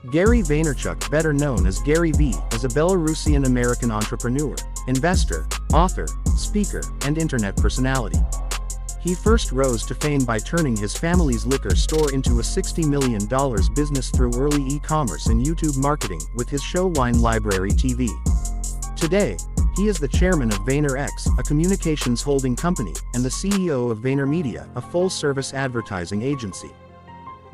Gary Vaynerchuk, better known as Gary V, is a Belarusian-American entrepreneur, investor, author, speaker, and internet personality. He first rose to fame by turning his family's liquor store into a $60 million business through early e-commerce and YouTube marketing with his show Wine Library TV. Today, he is the chairman of VaynerX, a communications holding company, and the CEO of VaynerMedia, a full-service advertising agency.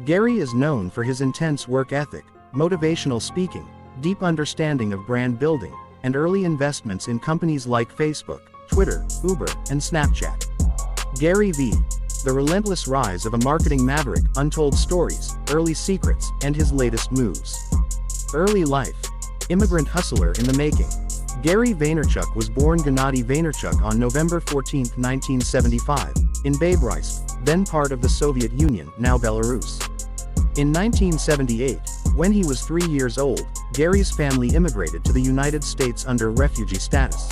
Gary is known for his intense work ethic, motivational speaking, deep understanding of brand building, and early investments in companies like Facebook, Twitter, Uber, and Snapchat. Gary V. The relentless rise of a marketing maverick, untold stories, early secrets, and his latest moves. Early life. Immigrant hustler in the making. Gary Vaynerchuk was born Gennady Vaynerchuk on November 14, 1975, in Babruysk, then part of the Soviet Union, now Belarus. In 1978, when he was 3 years old, Gary's family immigrated to the United States under refugee status.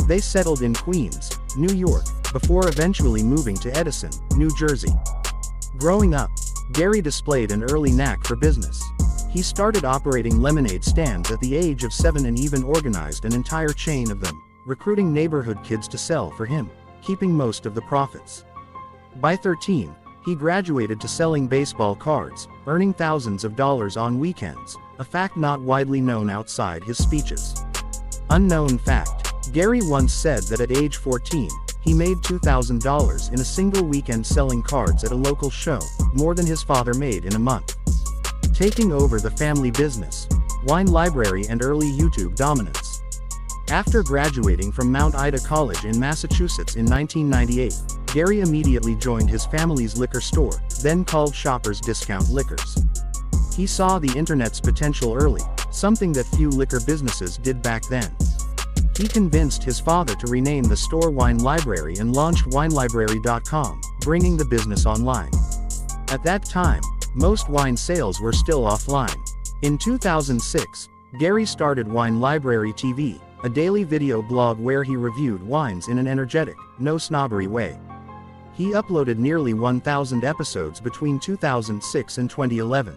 They settled in Queens, New York, before eventually moving to Edison, New Jersey. Growing up, Gary displayed an early knack for business. He started operating lemonade stands at the age of 7 and even organized an entire chain of them, recruiting neighborhood kids to sell for him, keeping most of the profits. By 13, he graduated to selling baseball cards, earning thousands of dollars on weekends, a fact not widely known outside his speeches. Unknown fact: Gary once said that at age 14, he made $2,000 in a single weekend selling cards at a local show, more than his father made in a month. Taking over the family business, Wine Library, and early YouTube dominance. After graduating from Mount Ida College in Massachusetts in 1998, Gary immediately joined his family's liquor store, then called Shoppers Discount Liquors. He saw the internet's potential early, something that few liquor businesses did back then. He convinced his father to rename the store Wine Library and launched WineLibrary.com, bringing the business online. At that time, most wine sales were still offline. In 2006, Gary started Wine Library TV, a daily video blog where he reviewed wines in an energetic, no snobbery way. He uploaded nearly 1,000 episodes between 2006 and 2011.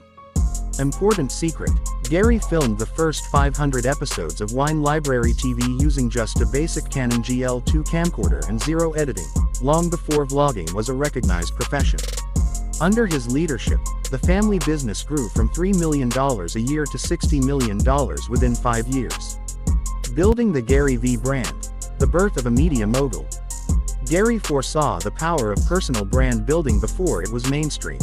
Important secret: Gary filmed the first 500 episodes of Wine Library TV using just a basic Canon GL2 camcorder and zero editing, long before vlogging was a recognized profession. Under his leadership, the family business grew from $3 million a year to $60 million within 5 years. Building the Gary V brand. The birth of a media mogul. Gary foresaw the power of personal brand building before it was mainstream.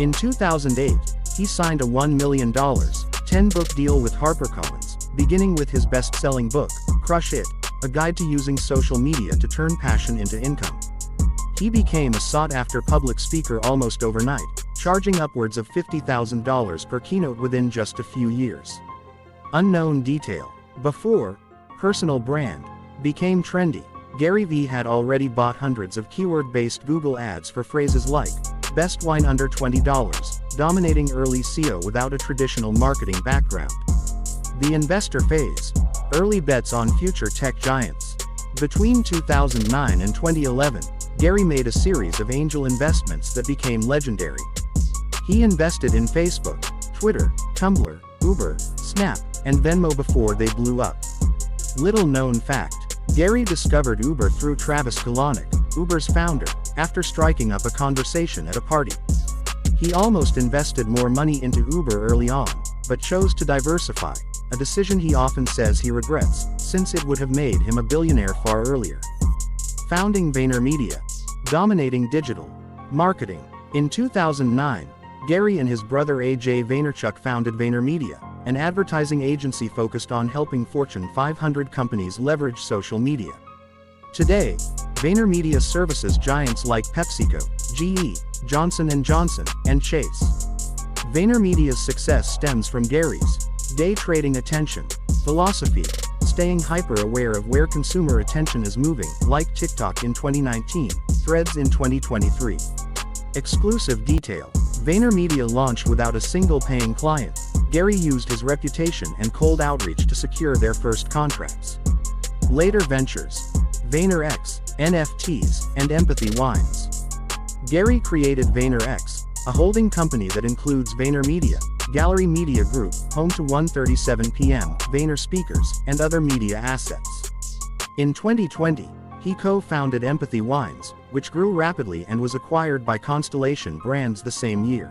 In 2008, he signed a $1 million, 10-book deal with HarperCollins, beginning with his best-selling book, Crush It, a guide to using social media to turn passion into income. He became a sought-after public speaker almost overnight, charging upwards of $50,000 per keynote within just a few years. Unknown detail: before personal brand became trendy, Gary V had already bought hundreds of keyword-based Google ads for phrases like "best wine under $20," dominating early SEO without a traditional marketing background. The investor phase. Early bets on future tech giants. Between 2009 and 2011, Gary made a series of angel investments that became legendary. He invested in Facebook, Twitter, Tumblr, Uber, Snap, and Venmo before they blew up. Little known fact: Gary discovered Uber through Travis Kalanick, Uber's founder, after striking up a conversation at a party. He almost invested more money into Uber early on, but chose to diversify, a decision he often says he regrets, since it would have made him a billionaire far earlier. Founding VaynerMedia. Dominating digital marketing. In 2009, Gary and his brother AJ Vaynerchuk founded VaynerMedia, an advertising agency focused on helping Fortune 500 companies leverage social media. Today, VaynerMedia services giants like PepsiCo, GE, Johnson & Johnson, and Chase. VaynerMedia's success stems from Gary's day trading attention philosophy, staying hyper-aware of where consumer attention is moving, like TikTok in 2019, Threads in 2023. Exclusive detail: VaynerMedia launched without a single paying client. Gary used his reputation and cold outreach to secure their first contracts. Later ventures: VaynerX, NFTs, and Empathy Wines. Gary created VaynerX, a holding company that includes VaynerMedia, Gallery Media Group, home to 137PM, Vayner Speakers, and other media assets. In 2020, he co-founded Empathy Wines, which grew rapidly and was acquired by Constellation Brands the same year.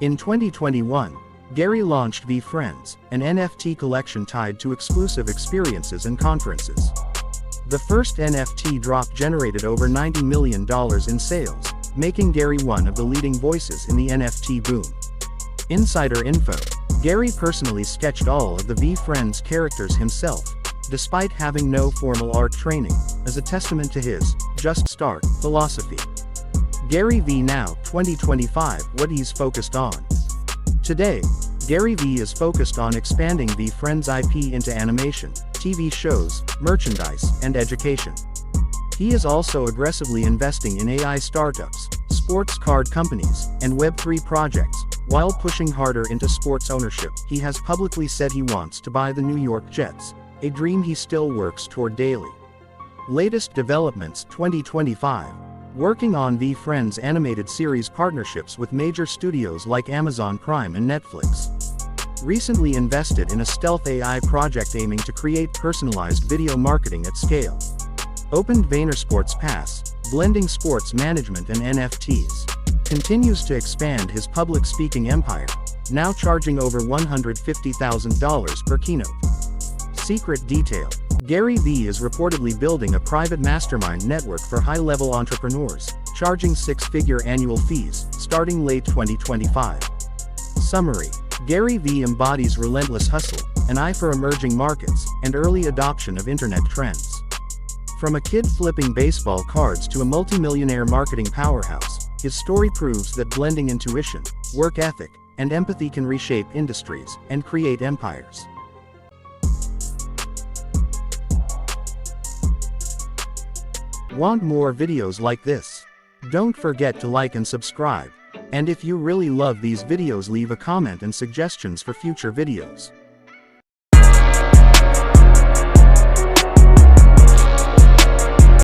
In 2021, Gary launched VeeFriends, an NFT collection tied to exclusive experiences and conferences. The first NFT drop generated over $90 million in sales, making Gary one of the leading voices in the NFT boom. Insider info: Gary personally sketched all of the VeeFriends characters himself, despite having no formal art training, as a testament to his "just start" philosophy. Gary Vee now, 2025, what he's focused on. Today, Gary Vee is focused on expanding VeeFriends IP into animation, TV shows, merchandise, and education. He is also aggressively investing in AI startups, sports card companies, and Web3 projects, while pushing harder into sports ownership. He has publicly said he wants to buy the New York Jets, a dream he still works toward daily. Latest developments 2025. Working on VeeFriends animated series partnerships with major studios like Amazon Prime and Netflix. Recently invested in a stealth AI project aiming to create personalized video marketing at scale. Opened Vayner Sports Pass, blending sports management and NFTs. Continues to expand his public speaking empire, now charging over $150,000 per keynote. Secret detail: Gary Vee is reportedly building a private mastermind network for high-level entrepreneurs, charging six-figure annual fees, starting late 2025. Summary: Gary Vee embodies relentless hustle, an eye for emerging markets, and early adoption of internet trends. From a kid flipping baseball cards to a multimillionaire marketing powerhouse, his story proves that blending intuition, work ethic, and empathy can reshape industries and create empires. Want more videos like this? Don't forget to like and subscribe. And if you really love these videos, leave a comment and suggestions for future videos.